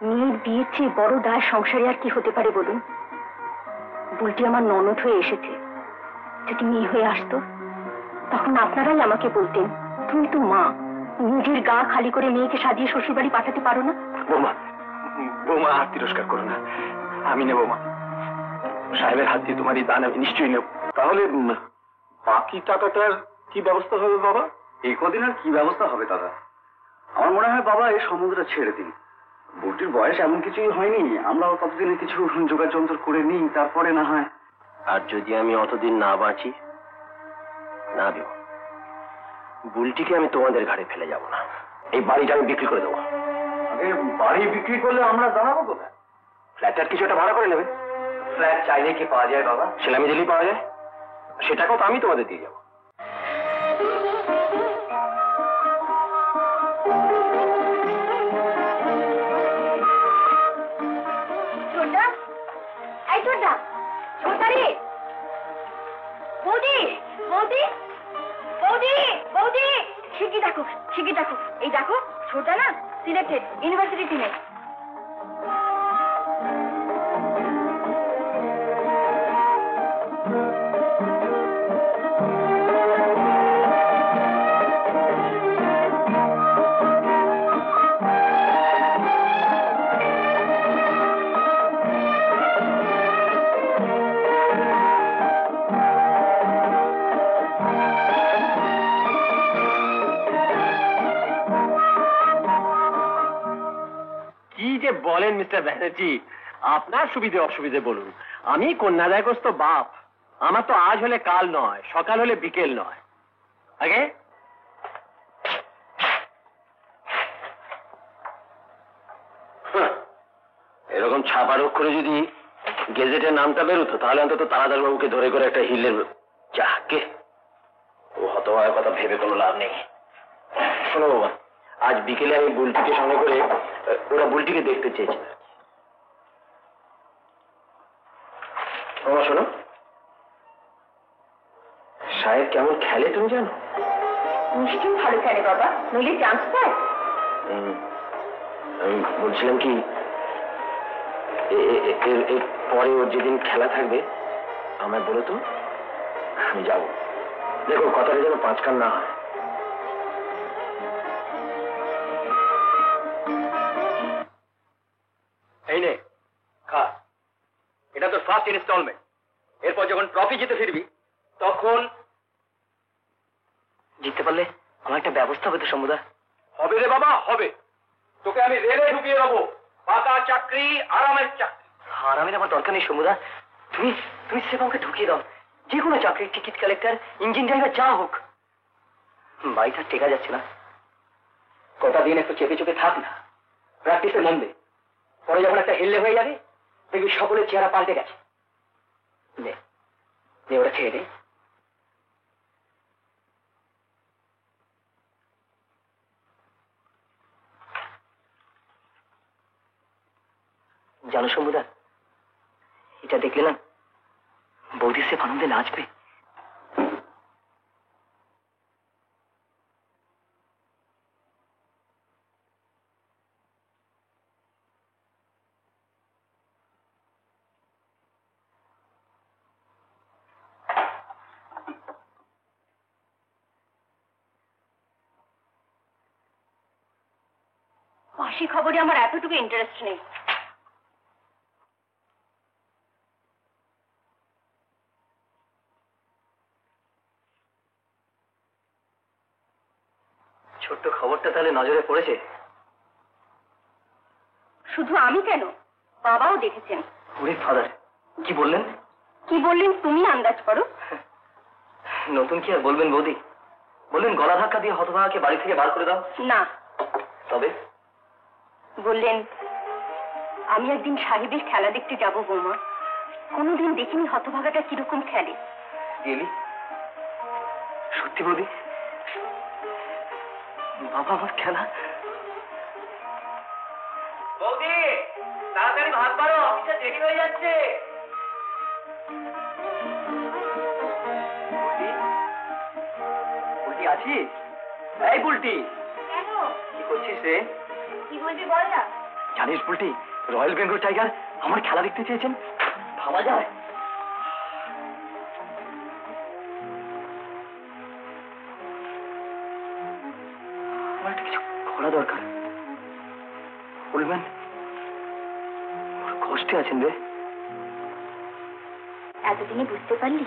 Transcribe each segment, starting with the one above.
মেয়ের বিয়ের চেয়ে বড় দায় সংসারে আর কি হতে পারে বলুন? বুলটি আমার ননদ হয়ে এসেছে। যদি মেয়ে হয়ে আসতো তখন আপনারাই আমাকে বলতেন, তুমি তো মা, নিজের গা খালি করে মেয়েকে সাজিয়ে শ্বশুর বাড়ি পাঠাতে পারো না? বৌমা, বৌমা হাত তিরস্কার করো না। আমি নেবো মা, সাহেবের হাত দিয়ে তোমার এই দান আমি নিশ্চয়ই নেব। তাহলে বাকি টাকাটার কি ব্যবস্থা হবে বাবা? এই কদিন আর কি ব্যবস্থা হবে দাদা? আমার মনে হয় বাবা এই সম্বন্ধটা ছেড়ে দিন। বুটির বয়স এমন কিছুই হয়নি, আমরাও ততদিনে কিছু জোগাড় যন্ত্র করে নিই, তারপরে না হয়। আর যদি আমি অতদিন না বাঁচি, না দেব, বুলটিকে আমি তোমাদের ঘাড়ে ফেলে যাব না। এই বাড়িটা আমি বিক্রি করে দেবো। আগে বাড়ি বিক্রি করলে আমরা দাঁড়াবো কোথায়? ফ্ল্যাটের কিছু একটা ভাড়া করে নেবে। ফ্ল্যাট চাইলে কি পাওয়া যায় বাবা? সেলামি দিলেই পাওয়া যায়, সেটাকেও তো আমি তোমাদের দিয়ে যাবো। এই দেখো, ছোটা না সিলেক্টেড ইউনিভার্সিটি টিমে। বলেন মিস্টার ব্যানার্জি, আপনার সুবিধে অসুবিধে বলুন। আমি কন্যাদায়গ্রস্ত বাপ, আমার তো আজ হলে কাল নয়, সকাল হলে বিকেল নয়। আগে এরকম ছাপার অক্ষরে যদি গেজেটের নামটা বেরোতো, তাহলে অন্তত তারাদার বাবুকে ধরে করে একটা হিলের যাকে ও হতভাগার কথা ভেবে কোনো লাভ নেই। শোনো বাবা, আজ বিকেলে আমি বুলটিকে সঙ্গে করে, ওরা বুলটিকে দেখতে চেয়েছে। বাবা শোনো, সাহেব কেমন খেলে তুমি জানো? নিশ্চয়ই ভালো খেলে বাবা, নইলে চান্স পায়। আমি বলছিলাম কি, এর পরে ওর যেদিন খেলা থাকবে আমায় বলো তো, আমি যাব। দেখো কথাটা যেন পাঁচকান না হয়। এই নে খা, এটা তো ফার্স্ট ইনস্টলমেন্ট। এরপর যখন ট্রফি জিতে ফিরবি তখন জিততে পারলে আমার একটা ব্যবস্থা হবে তো সমুদা। হবে রে বাবা, হবে। তোকে আমি রেলে ঢুকিয়ে দেবো, পাকা চাকরি, আরামের চাকরি। আরামের আমার দরকার নেই সমুদা, তুমি তুমি সে আমাকে ঢুকিয়ে দাও। যে কোনো চাকরি, টিকিট কালেক্টর, ইঞ্জিন ড্রাইভার, যা হোক। বাড়িটা টেকা যাচ্ছে না, কটা দিন একটু চেপে চেপে থাক না, প্র্যাকটিসে মন দে। পরে যখন একটা হেললে হয়ে যাবে দেখবি সকলের চেহারা পাল্টে গেছে। নে নে, ওটা খেয়ে দে। জানো শম্ভুদা, এটা দেখলে না বৌদি সে আনন্দে নাচবে। বাসি খবরে আমার এতটুকু ইন্টারেস্ট নেই। ছোট্ট খবরটা তাহলে নজরে পড়েছে? শুধু আমি কেন, বাবাও দেখেছেন। ওরে ফাদার, কি বললেন? কি বললেন তুমি আন্দাজ করো। নতুন কি আর বলবেন বৌদি? বললেন গলা ধাক্কা দিয়ে হতভাগাকে বাড়ি থেকে বার করে দাও। না, তবে বললেন আমি একদিন সাহেবের খেলা দেখতে যাব বৌমা, কোনোদিন দেখিনি হতভাগাটা কিরকম খেলে। গেলি? সত্যি বৌদি? বাবা আমার খেলা? বৌদি তাড়াতাড়ি ভাত বাড়ো, অফিসে দেরি হয়ে যাচ্ছে। বুলটি আছিস? এই বুলটি, কেন? কি করছিস রে? কি বলবি বল না। জানিস বুলটি, রয়্যাল বেঙ্গল টাইগার আমার খেলা দেখতে চেয়েছেন। ভাবা যায়? আমার একটা কিছু করা দরকার। বলবেন কষ্টে আছেন রে। এতদিনে বুঝতে পারলি?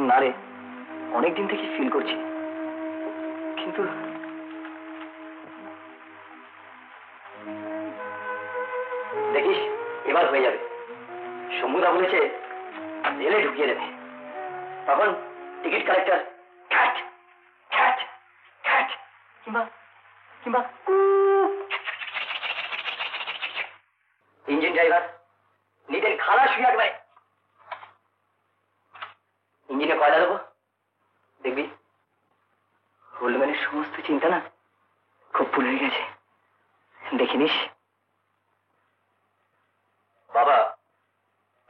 না রে, অনেকদিন থেকে ফিল করছি, কিন্তু দেখিস এবার হয়ে যাবে। সমুদা বলেছে রেলে ঢুকিয়ে দেবে, তখন টিকিট কালেক্টর খ্যাট খ্যাট খ্যাট কিংবা কিংবা ইঞ্জিন ড্রাইভার নিজের খালা শুয়ে একবারে ইঞ্জিনে কয়লা দেবো, দেখবি গোল্ডম্যানের সমস্ত চিন্তা না খুব ভুল হয়ে গেছে। দেখিনিস বাবা?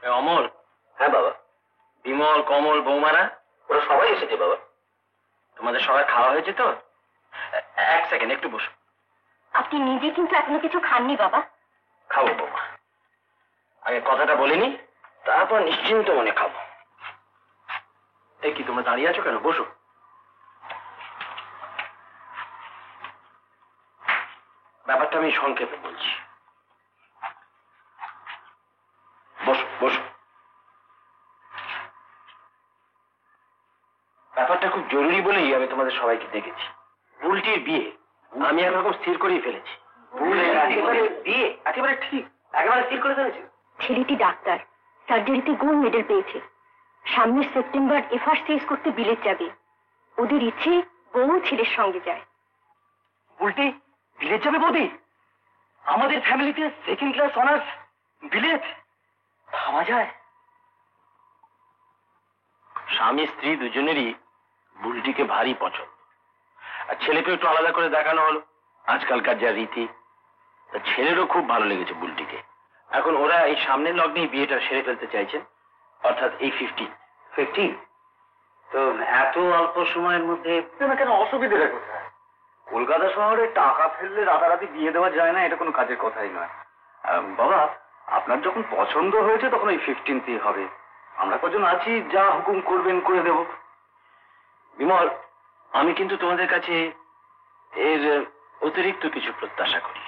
অমল। হ্যাঁ বাবা। বিমল, কমল, বৌমারা ওরা সবাই এসেছে বাবা। তোমাদের সবাই খাওয়া হয়েছে তো? এক সেকেন্ড, একটু বসো। আপনি নিজে কিন্তু এখনো কিছু খাননি বাবা। খাবো বৌমা, আগে কথাটা বলিনি, তারপর নিশ্চিন্ত মনে খাবো। এই কি তোমরা দাঁড়িয়ে আছো কেন? বসো। ব্যাপারটা আমি সংক্ষেপে বলছি। বসো বসো। ব্যাপারটা খুব জরুরি বলেই আমি তোমাদের সবাইকে দেখেছি। বুলটির বিয়ে আমি একরকম স্থির করেই ফেলেছি। বিয়ে একেবারে ঠিক, একেবারে স্থির করে ফেলেছি। ছেলেটি ডাক্তার, সার্জারিতে গোল্ড মেডেল পেয়েছে। সামনের সেপ্টেম্বর FR করতে বিলেত যাবে। ওদের ইচ্ছে বউ ছেলের সঙ্গে যায়। বুলটি বিলেত যাবে বৌদি? আমাদের ফ্যামিলিতে সেকেন্ড ক্লাস অনার্স বিলেত? ভাবা যায়? স্বামী স্ত্রী দুজনেরই বুলটিকে ভারী পছন্দ, আর ছেলেকে একটু আলাদা করে দেখানো হলো আজকালকার যা রীতি। তা ছেলেরও খুব ভালো লেগেছে বুলটিকে। এখন ওরা এই সামনের লগ্নেই বিয়েটা সেরে ফেলতে চাইছেন, অর্থাৎ এই 15 তো এত অল্প সময়ের মধ্যে কেন? অসুবিধাটা কোথায়? কলকাতা শহরে টাকা ফেললে রাতারাতি বিয়ে দেওয়া যায় না, এটা কোনো কাজের কথাই নয়। বাবা, আপনার যখন পছন্দ হয়েছে তখন ওই 15 হবে। আমরা কজন আছি, যা হুকুম করবেন করে দেব। বিমল, আমি কিন্তু তোমাদের কাছে এর অতিরিক্ত কিছু প্রত্যাশা করি।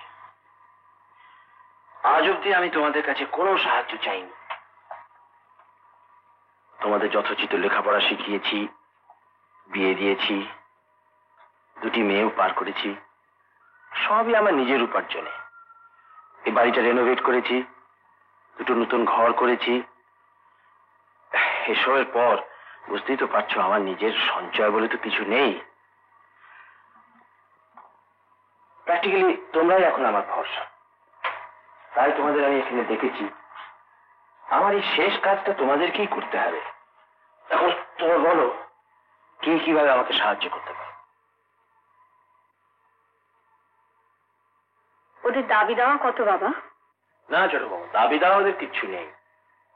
আজ অব্দি আমি তোমাদের কাছে কোনো সাহায্য চাইনি। তোমাদের যথোচিত লেখাপড়া শিখিয়েছি, বিয়ে দিয়েছি, দুটি মেয়েও পার করেছি, সবই আমার নিজের উপার্জনে। এই বাড়িটা রেনোভেট করেছি, দুটো নতুন ঘর করেছি। এসবের পর বুঝতেই তো পারছো আমার নিজের সঞ্চয় বলে তো কিছু নেই। প্র্যাকটিক্যালি তোমরাই এখন আমার ভরসা। তাই তোমাদের আমি এখানে দেখেছি। আমার এই শেষ কাজটা তোমাদেরকেই করতে হবে। এখন তোমরা বলো কে কিভাবে আমাকে সাহায্য করতে পারে। ওদের দাবি দেওয়া কত বাবা? না ছোট বাবু, দাবি দেওয়া ওদের কিচ্ছু নেই।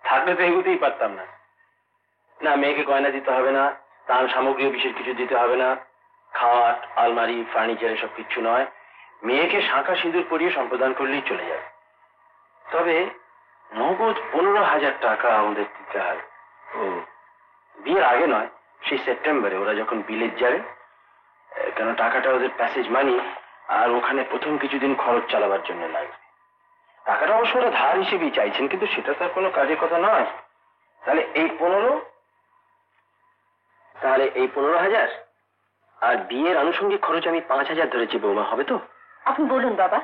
থাকলে তো এগোতেই পারতাম না। না, মেয়েকে গয়না দিতে হবে না, দান সামগ্রীও বিশেষ কিছু দিতে হবে না, খাট, আলমারি, ফার্নিচার এসব কিচ্ছু নয়। মেয়েকে শাঁখা সিঁদুর পরিয়ে সম্প্রদান করলেই চলে যাবে। তবে নগদ 15,000 টাকা আমাদের দিতে হয়। ও বিয়ের আগে নয়, সেই সেপ্টেম্বরে ওরা যখন বিলেত যাবে। কেন টাকাটা ওদের প্যাসেজ মানি, আর ওখানে প্রথম কিছুদিন খরচ চালাবার জন্য লাগবে। টাকাটা অবশ্য ওরা ধার হিসেবেই চাইছেন, কিন্তু সেটা তো আর কোনো কাজের কথা নয়। তাহলে এই 15,000 আর বিয়ের আনুষঙ্গিক খরচ আমি 5,000 ধরেছি বৌমা, হবে তো? আপনি বলুন বাবা।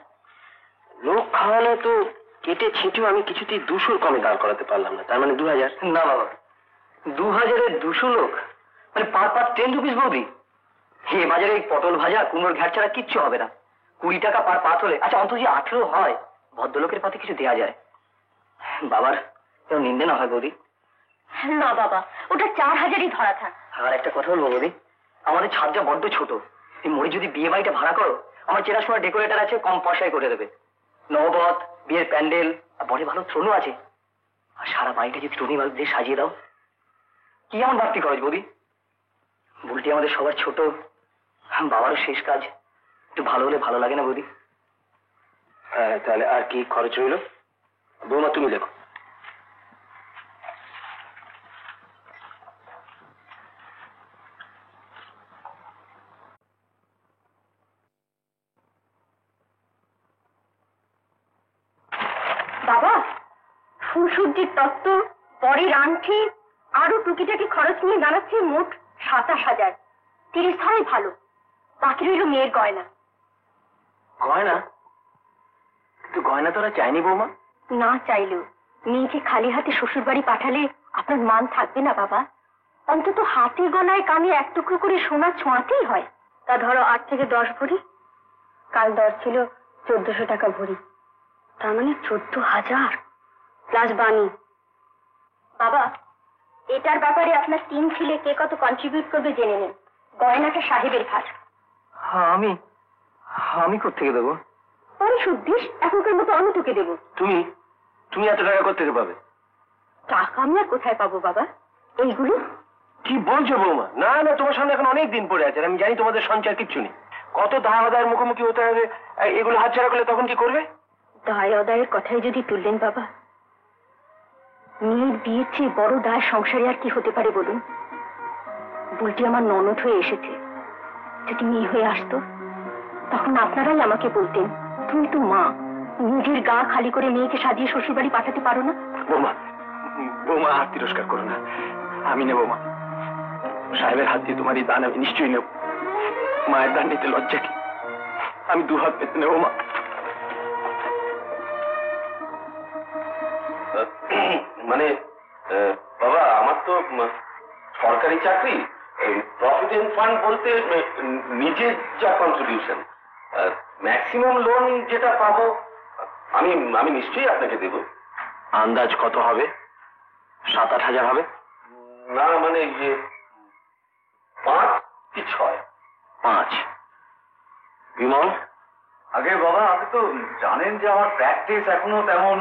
লোক খাওয়ানো তো কেটে ছেটেও আমি কিছুতেই 200 কমে দাঁড় করাতে পারলাম না, তার মানে 2,000। না বাবা, 2,000-এ 200 লোক মানে পার 10 রুপিস বৌদি। হে বাজারে এই পটল ভাজা, কুমড়োর ঘ্যাট ছাড়া কিচ্ছু হবে না। 20 টাকা পার পাত হলে, আচ্ছা অন্তত 18 হয়, ভদ্রলোকের পাতে কিছু দেওয়া যায়। বাবার কেউ নিন্দে না হয় বৌদি? না বাবা, ওটা 4,000-ই ধরা থাক। আর একটা কথা বলবো বৌদি, আমাদের ছাদটা বড্ড ছোট। এই মরি যদি বিয়ে বাড়িটা ভাড়া করো, আমার চেনাশোনা ডেকোরেটর আছে, কম পয়সায় করে দেবে। নববত, বিয়ের প্যান্ডেল, আর বড় ভালো ট্রনও আছে। আর সারা বাড়িটা যদি ট্রনি বাল্ব দিয়ে সাজিয়ে দাও, কি এমন বাড়তি খরচ বৌদি? বুলটি আমাদের সবার ছোট, বাবারও শেষ কাজ, একটু ভালো হলে ভালো লাগে না বৌদি? হ্যাঁ, তাহলে আর কি খরচ হইল? বৌমা তুমি দেখো। বাবা, ফুলসজ্জির তত্ত্ব, পরের আংটি, আরো টুকিটাকি খরচ নিয়ে দাঁড়াচ্ছে মোট 27,000। 30 ধরাই ভালো, বাকি রইল মেয়ের গয়না। গয়না? কিন্তু গয়না তোরা চাইনি বৌমা। না চাইলেও মেয়েকে খালি হাতে শ্বশুর বাড়ি পাঠালে আপনার মান থাকবে না বাবা। অন্তত হাতে গলায় কানে এক টুকরো করে সোনা ছোঁয়াতেই হয়। তা ধরো 8 থেকে 10 ভরি, কাল দর ছিল 1400 টাকা ভরি, তার মানে 14,000 প্লাস বানি। বাবা, এটার ব্যাপারে আপনার 3 ছেলে কে কত কন্ট্রিবিউট করবে জেনে নেন। গয়নাটা সাহেবের ভার। হ্যাঁ, আমি কোত্থেকে দেবো? পরে সুদ্দিস এখনকার মতো আমি তোকে দেবো। তুমি এত টাকা কোত্থেকে পাবে? টাকা আমি আর কোথায় পাবো বাবা? এইগুলো। কি বলছো বৌমা? না না, তোমার সামনে এখন অনেক দিন পড়ে আছে, আমি জানি তোমাদের সঞ্চয় কিচ্ছু নেই। কত দায় আদায়ের মুখোমুখি হতে হবে, এগুলো হাতছাড়া করলে তখন কি করবে? দায় আদায়ের কথাই যদি তুললেন বাবা, মেয়ের বিয়ের চেয়ে বড় দায় সংসারে আর কি হতে পারে বলুন? বুলটি আমার ননদ হয়ে এসেছে, যদি মেয়ে হয়ে আসতো তখন আপনারাই আমাকে বলতেন, তুমি তো মা, নিজের গা খালি করে মেয়েকে সাজিয়ে শ্বশুর বাড়ি পাঠাতে পারো না? বৌমা হাত তিরস্কার করো না, আমি নেবো মা। সাহেবের হাত দিয়ে তোমার এই দান আমি নিশ্চয়ই নেব। মায়ের দান নিতে লজ্জা কি? আমি 2 হাত পেতে নেবো মা। মানে বাবা, আমার তো সরকারি চাকরি, প্রভিডেন্ট ফান্ড বলতে নিজের যা কন্ট্রিবিউশন, ম্যাক্সিমাম লোন যেটা পাবো আমি নিশ্চয়ই আপনাকে দেব। আন্দাজ কত হবে? 7-8 হাজার হবে? না, মানে 5 কি 6? 5। বিমল? আগে বাবা, আপনি তো জানেন যে আমার প্র্যাকটিস এখনো তেমন,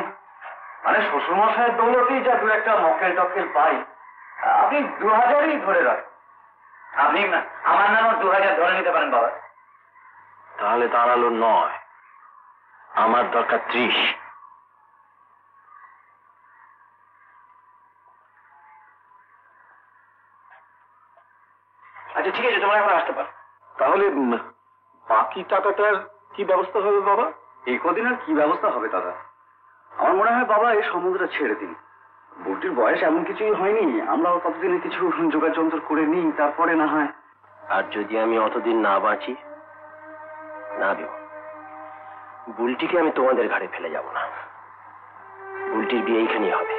মানে শ্বশুরমশাইয়ের দৌলতেই যা 2-একটা মক্কেল টক্কেল পাই। আপনি 2000ই ধরে রাখেন। আপনি না আমার নামও 2000 ধরে নিতে পারেন বাবা। তাহলে দাঁড়ালো 9, আমার দরকার 30। আচ্ছা ঠিক আছে, তোমরা এখন আসতে পারো। তাহলে বাকি টাকাটার কি ব্যবস্থা হবে বাবা? এই কদিন আর কি ব্যবস্থা হবে দাদা? আমার মনে হয় বাবা এই সম্বন্ধটা ছেড়ে দিন। বুটির বয়স এমন কিছুই হয়নি, আমরাও ততদিনে কিছু জোগাড় যন্ত্র করে নিই, তারপরে না হয়। আর যদি আমি অতদিন না বাঁচি, না দেব, বুলটিকে আমি তোমাদের ঘাড়ে ফেলে যাব না। বুলটির বিয়ে এইখানেই হবে,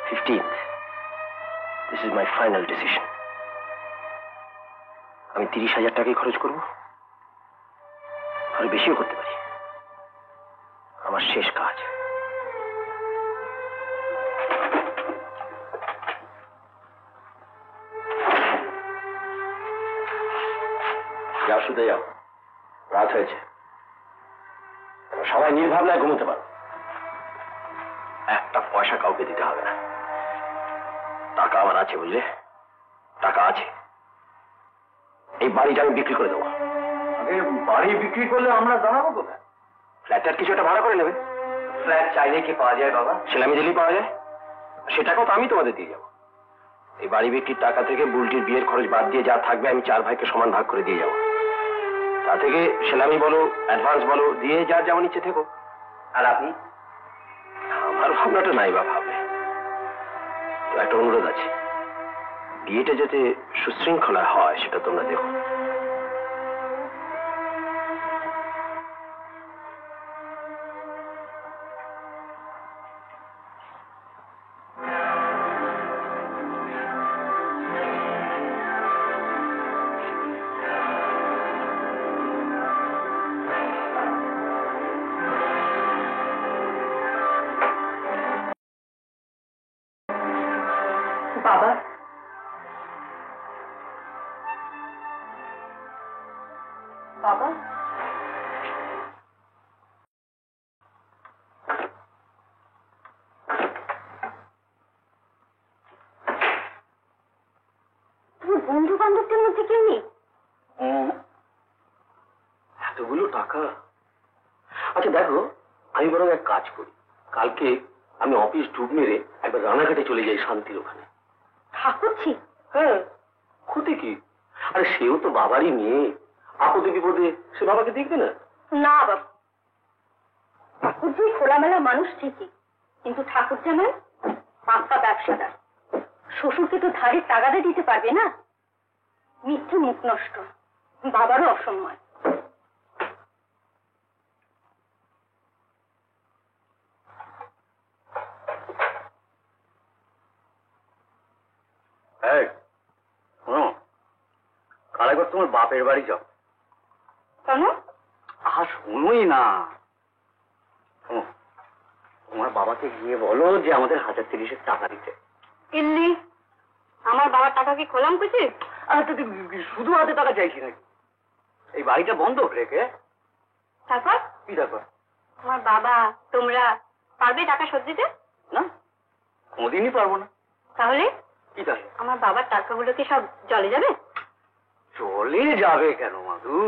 15th। This is my final decision. আমি 30,000 টাকাই খরচ করব, আর বেশিও করতে পারি। আমার শেষ কাজ। যাও, শুতে যাও, রাত হয়েছে। সবাই নির্ভাবনায় ঘুমোতে পারো। একটা পয়সা কাউকে দিতে হবে না। টাকা আমার আছে, বুঝলে? টাকা আছে। এই বাড়িটা আমি বিক্রি করে দেবো। আগে বাড়ি বিক্রি করলে আমরা দাঁড়াবো কোথায়? ফ্ল্যাটটার কিছু একটা ভাড়া করে নেবে। ফ্ল্যাট চাইলে কি পাওয়া যায় বাবা? সেলামি দিলেই পাওয়া যায়। সেটাকেও তো আমি তোমাদের দিয়ে যাবো। এই বাড়ি বিক্রির টাকা থেকে বুলটির বিয়ের খরচ বাদ দিয়ে যা থাকবে আমি 4 ভাইকে সমান ভাগ করে দিয়ে যাবো। তা থেকে সেলামি বলো, অ্যাডভান্স বলো, দিয়ে যার যেমন ইচ্ছে থেকো। আর আপনি? আমার ভাবনাটা নাই বা ভাববে। তো একটা অনুরোধ আছে, বিয়েটা যাতে সুশৃঙ্খলা হয় সেটা তোমরা দেখো। বাবা, বাবা, তুমি বন্ধু বান্ধবদের মধ্যে কেউ নেই? এতগুলো টাকা। আচ্ছা দেখো, আমি বরং এক কাজ করি, কালকে আমি অফিস ডুব মেরে একবার রানাঘাটে চলে যাই, শান্তির ওখানে। ঠাকুরছি? হ্যাঁ, ক্ষতি কি? আরে সেও তো বাবারই মেয়ে, আপদে বিপদে সে বাবাকে দেখবে না? না বাবা, ঠাকুরজি খোলামেলা মানুষ ঠিকই, কিন্তু ঠাকুর যেমন পাক্কা ব্যবসাদার। শ্বশুরকে তো ধারে তাগাদা দিতে পারবে না। মিথ্যে মুখ নষ্ট, বাবারও অসম্মান। কাল একবার তোমার বাপের বাড়ি যাও। কেন? আহা, শুনোই না। তোমার বাবাকে গিয়ে বলো যে আমাদের 1030 টাকা দিতে। ইল্লি, আমার বাবার টাকা কি খোলাম কিছু? শুধু হাতে টাকা চাইছি নাকি? এই বাড়িটা বন্ধক রেখে। তারপর কি তারপর? আমার বাবা তোমরা পারবে টাকা শোধ দিতে? না, কোনদিনই পারবো না। তাহলে কি তাহলে? আমার বাবার টাকাগুলো কি সব জলে যাবে? চলে যাবে কেন মাধু?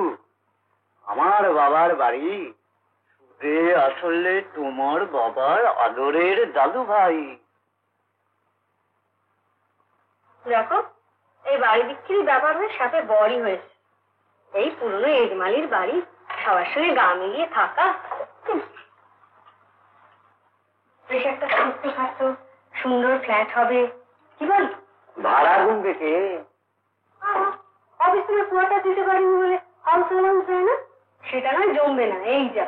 আমার বাবার বাড়ি, সুদে আসলে তোমার বাবার আদরের দাদু ভাই। দেখো, এই বাড়ি বিক্রির ব্যাপার হয়ে সাথে বড়ই হয়েছে। এই পুরনো এজমালির বাড়ি, সবার সঙ্গে গা মিলিয়ে থাকা। বেশ একটা ছোট্টখাটো সুন্দর ফ্ল্যাট হবে, কি বল? ভাড়া গুনবে কে? অফিস থেকে কোয়ার্টার দিতে পারিনি বলে হাউস অ্যালাউন্স হয় না, সেটা নয় জমবে না। এই যা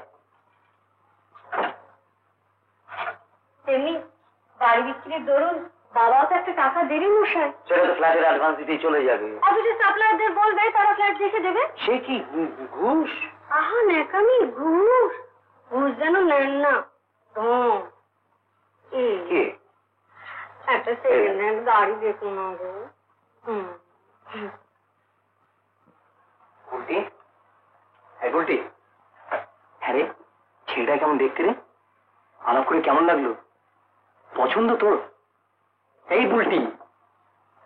তেমনি বাড়ি বিক্রির দরুন বাবাও তো একটা টাকা দেবে মশাই। সেটা তো ফ্ল্যাটের অ্যাডভান্স দিতেই চলে যাবে। অফিসের সাপ্লায়ারদের বলবে, তারা ফ্ল্যাট দেখে দেবে। সে কি ঘুষ? আহা নেকামি, ঘুষ ঘুষ যেন নেন না। কে? একটা সেকেন্ড হ্যান্ড গাড়ি দেখুন না গো। গুলটি, হ্যাঁ গুলটি, হ্যাঁ রে, ছেলেটা কেমন দেখতে রে? আলাপ করে কেমন লাগলো? পছন্দ তোর? এই বুলটি,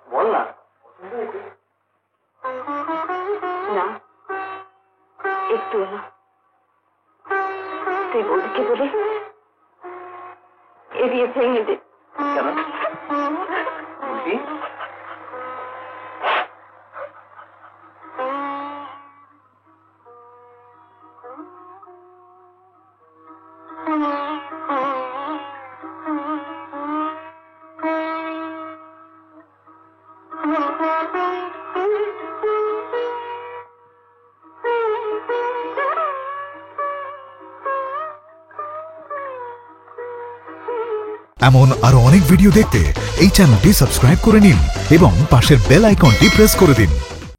বল না। না, একটু না। তুই বৌদিকে বলে এ দিয়ে ভেঙে দে। কেন বুলটি? এমন আরো অনেক ভিডিও দেখতে এই চ্যানেলটি সাবস্ক্রাইব করে নিন এবং পাশের বেল আইকনটি প্রেস করে দিন।